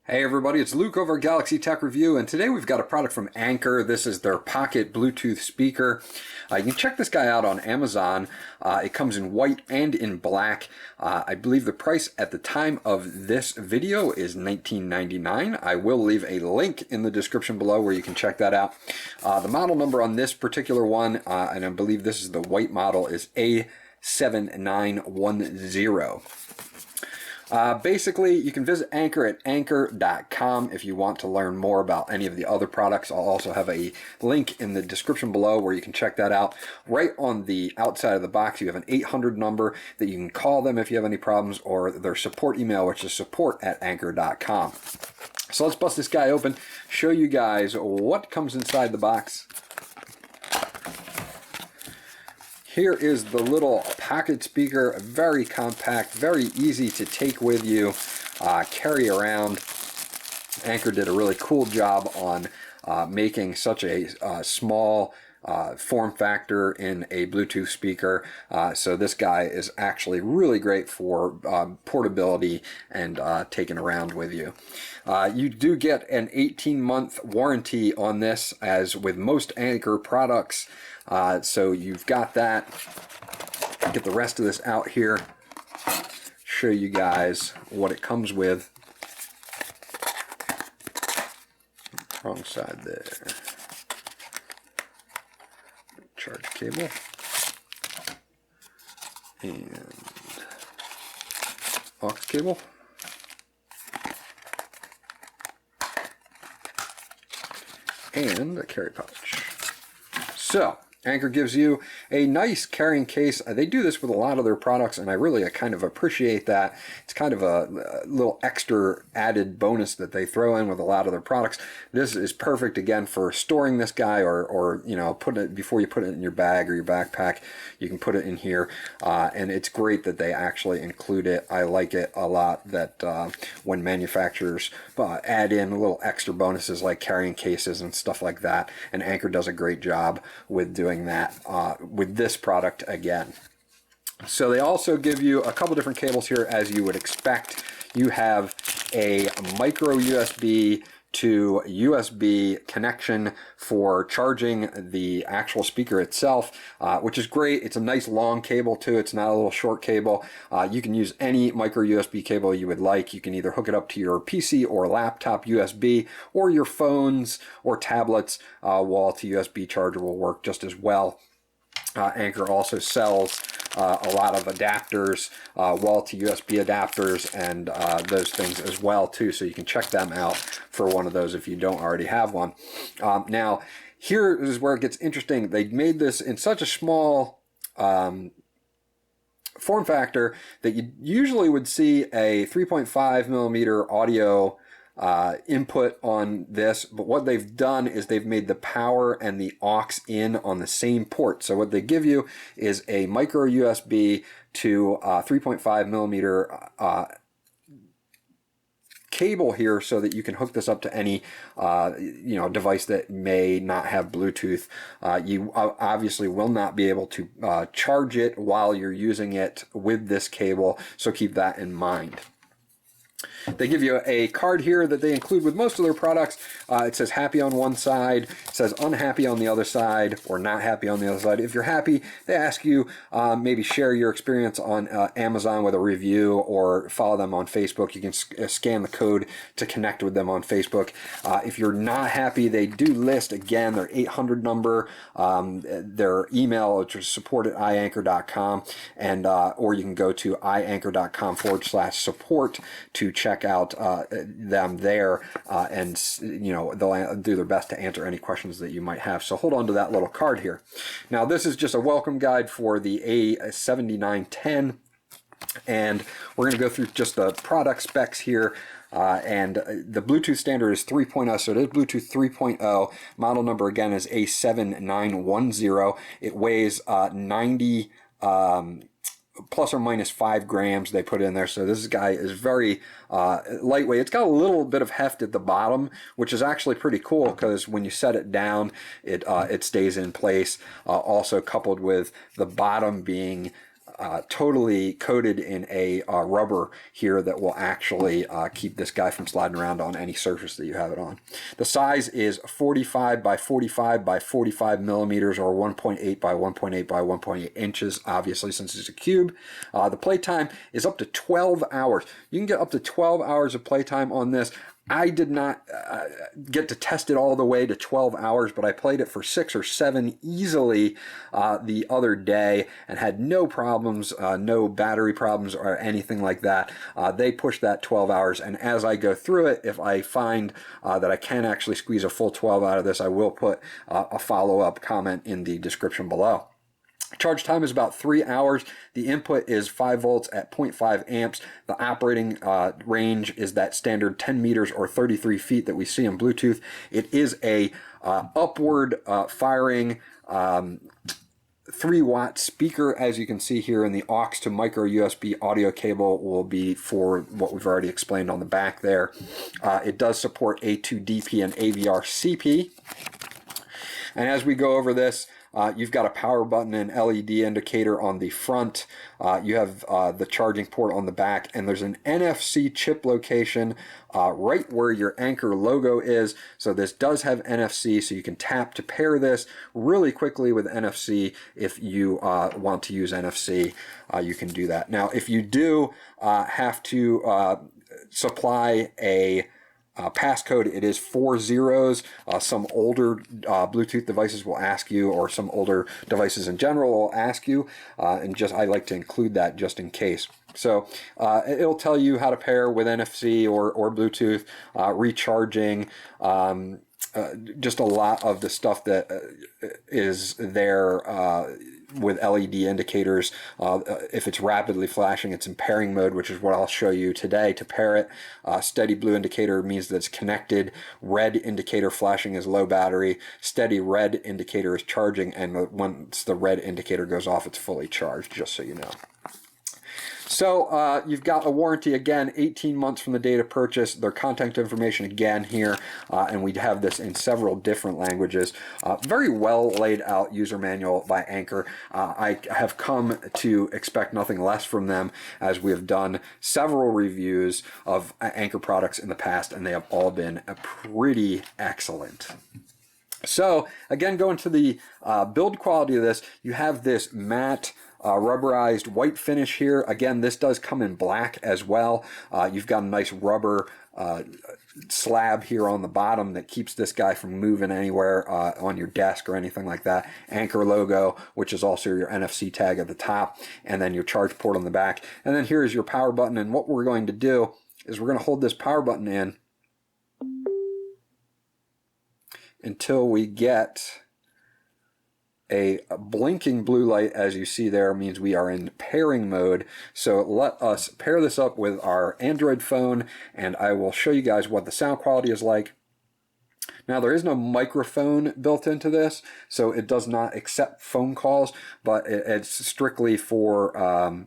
Hey everybody, it's Luke over at Galaxy Tech Review, and today we've got a product from Anker. This is their pocket Bluetooth speaker. You can check this guy out on Amazon. It comes in white and in black. I believe the price at the time of this video is $19.99. I will leave a link in the description below where you can check that out. The model number on this particular one, and I believe this is the white model, is A7910. Basically, you can visit Anker at anker.com if you want to learn more about any of the other products. I'll also have a link in the description below where you can check that out. Right on the outside of the box, you have an 800 number that you can call them if you have any problems, or their support email, which is support@anker.com. So let's bust this guy open, show you guys what comes inside the box. Here is the little pocket speaker, very compact, very easy to take with you, carry around. Anker did a really cool job on making such a small form factor in a Bluetooth speaker. So this guy is actually really great for portability and taking around with you. You do get an 18-month warranty on this, as with most Anker products. So you've got that. Get the rest of this out here, show you guys what it comes with. Wrong side there. Charge cable and aux cable. And a carry pouch. So Anker gives you a nice carrying case. They do this with a lot of their products, and I really kind of appreciate that. It's kind of a little extra added bonus that they throw in with a lot of their products. This is perfect, again, for storing this guy, or you know, put it before you put it in your bag or your backpack. You can put it in here, and it's great that they actually include it. I like it a lot that when manufacturers add in little extra bonuses like carrying cases and stuff like that, and Anker does a great job with doing that with this product again. So they also give you a couple different cables here, as you would expect. You have a micro USB to USB connection for charging the actual speaker itself, which is great. It's a nice long cable too. It's not a little short cable. You can use any micro USB cable you would like. You can either hook it up to your PC or laptop USB, or your phones or tablets. Wall to USB charger will work just as well. Anker also sells a lot of adapters, wall to USB adapters, and those things as well too, so you can check them out for one of those if you don't already have one. Now here is where it gets interesting. They made this in such a small form factor that you usually would see a 3.5 millimeter audio input on this, but what they've done is they've made the power and the aux in on the same port. So what they give you is a micro USB to 3.5 millimeter cable here, so that you can hook this up to any you know, device that may not have Bluetooth. You obviously will not be able to charge it while you're using it with this cable, so keep that in mind. They give you a card here that they include with most of their products. It says happy on one side, it says unhappy on the other side, or not happy on the other side. If you're happy, they ask you maybe share your experience on Amazon with a review, or follow them on Facebook. You can scan the code to connect with them on Facebook. If you're not happy, they do list, again, their 800 number, their email, which is support@ianker.com, and or you can go to ianker.com/support to check out them there, and you know, they'll do their best to answer any questions that you might have. So hold on to that little card here. Now this is just a welcome guide for the A7910, and we're going to go through just the product specs here. And the Bluetooth standard is 3.0, so it is Bluetooth 3.0. Model number again is A7910. It weighs 90 plus or minus 5 grams they put in there. So this guy is very lightweight. It's got a little bit of heft at the bottom, which is actually pretty cool, because when you set it down, it stays in place. Also coupled with the bottom being totally coated in a rubber here that will actually keep this guy from sliding around on any surface that you have it on. The size is 45 by 45 by 45 millimeters, or 1.8 by 1.8 by 1.8 inches, obviously, since it's a cube. The playtime is up to 12 hours. You can get up to 12 hours of playtime on this. I did not get to test it all the way to 12 hours, but I played it for 6 or 7 easily the other day and had no problems, no battery problems or anything like that. They push that 12 hours, and as I go through it, if I find that I can actually squeeze a full 12 out of this, I will put a follow-up comment in the description below. Charge time is about 3 hours. The input is 5 volts at 0.5 amps. The operating range is that standard 10 meters or 33 feet that we see in Bluetooth. It is a upward firing 3-watt speaker, as you can see here, and the aux to micro USB audio cable will be for what we've already explained on the back there. It does support A2DP and AVR-CP. And as we go over this, you've got a power button and LED indicator on the front. You have the charging port on the back, and there's an NFC chip location right where your Anker logo is. So this does have NFC, so you can tap to pair this really quickly with NFC. If you want to use NFC, you can do that. Now, if you do have to supply a passcode, it is 4 zeros. Some older Bluetooth devices will ask you, or some older devices in general will ask you, and just I like to include that just in case. So it'll tell you how to pair with NFC or Bluetooth, recharging, just a lot of the stuff that is there with LED indicators. If it's rapidly flashing, it's in pairing mode, which is what I'll show you today to pair it. Steady blue indicator means that it's connected. Red indicator flashing is low battery. Steady red indicator is charging, and once the red indicator goes off, it's fully charged, just so you know. So you've got a warranty, again, 18 months from the date of purchase. Their contact information again here, and we have this in several different languages. Very well laid out user manual by Anker. I have come to expect nothing less from them, as we have done several reviews of Anker products in the past, and they have all been pretty excellent. So again, going to the build quality of this, you have this matte rubberized white finish here. Again, this does come in black as well. You've got a nice rubber slab here on the bottom that keeps this guy from moving anywhere on your desk or anything like that. Anker logo, which is also your NFC tag at the top, and then your charge port on the back. And then here is your power button, and what we're going to do is we're going to hold this power button in until we get a blinking blue light. As you see there, means we are in pairing mode. So let us pair this up with our Android phone, and I will show you guys what the sound quality is like. Now, there is no microphone built into this, so it does not accept phone calls, but it's strictly for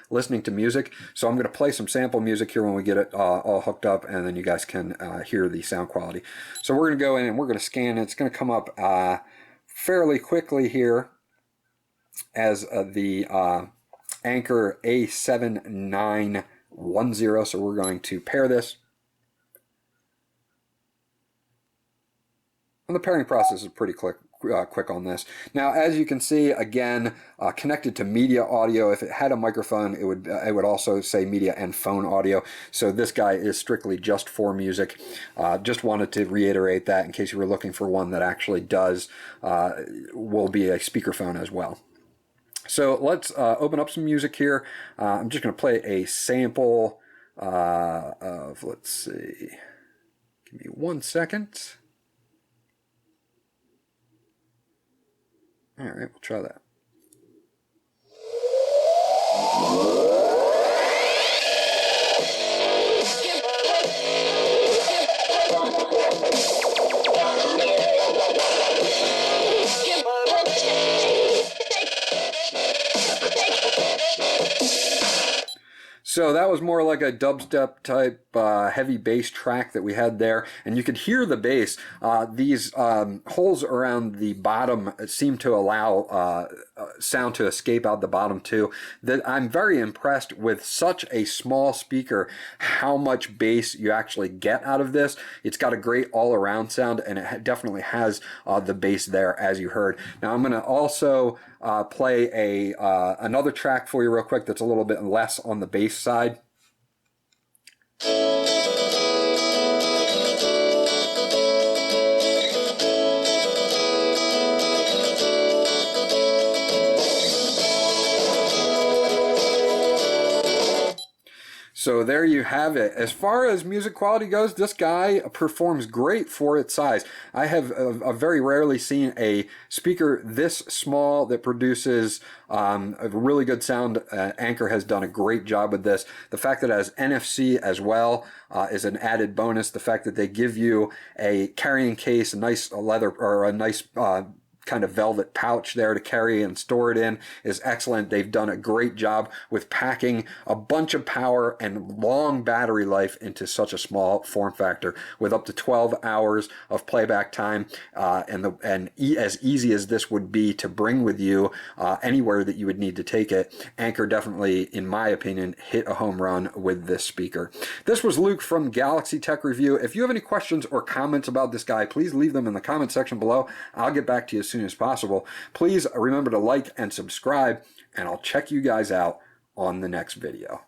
listening to music. So I'm going to play some sample music here when we get it all hooked up, and then you guys can hear the sound quality. So we're going to go in and we're going to scan it. It's going to come up fairly quickly here as the Anker A7910. So we're going to pair this. And the pairing process is pretty quick on this. Now, as you can see, again, connected to media audio. If it had a microphone, it would also say media and phone audio. So this guy is strictly just for music. Just wanted to reiterate that in case you were looking for one that actually will be a speakerphone as well. So let's open up some music here. I'm just going to play a sample of, let's see, give me 1 second. All right, we'll try that. So that was more like a dubstep type heavy bass track that we had there, and you could hear the bass. These holes around the bottom seem to allow sound to escape out the bottom too. That I'm very impressed with such a small speaker, how much bass you actually get out of this. It's got a great all-around sound, and it definitely has the bass there, as you heard. Now I'm going to also play another track for you real quick that's a little bit less on the bass side. So there you have it. As far as music quality goes, this guy performs great for its size. I have very rarely seen a speaker this small that produces a really good sound. Anker has done a great job with this. The fact that it has NFC as well is an added bonus. The fact that they give you a carrying case, a nice leather, or a nice kind of velvet pouch there to carry and store it in is excellent. They've done a great job with packing a bunch of power and long battery life into such a small form factor with up to 12 hours of playback time, as easy as this would be to bring with you anywhere that you would need to take it. Anker definitely, in my opinion, hit a home run with this speaker. This was Luke from Galaxy Tech Review. If you have any questions or comments about this guy, please leave them in the comment section below. I'll get back to you as soon as possible. Please remember to like and subscribe, and I'll check you guys out on the next video.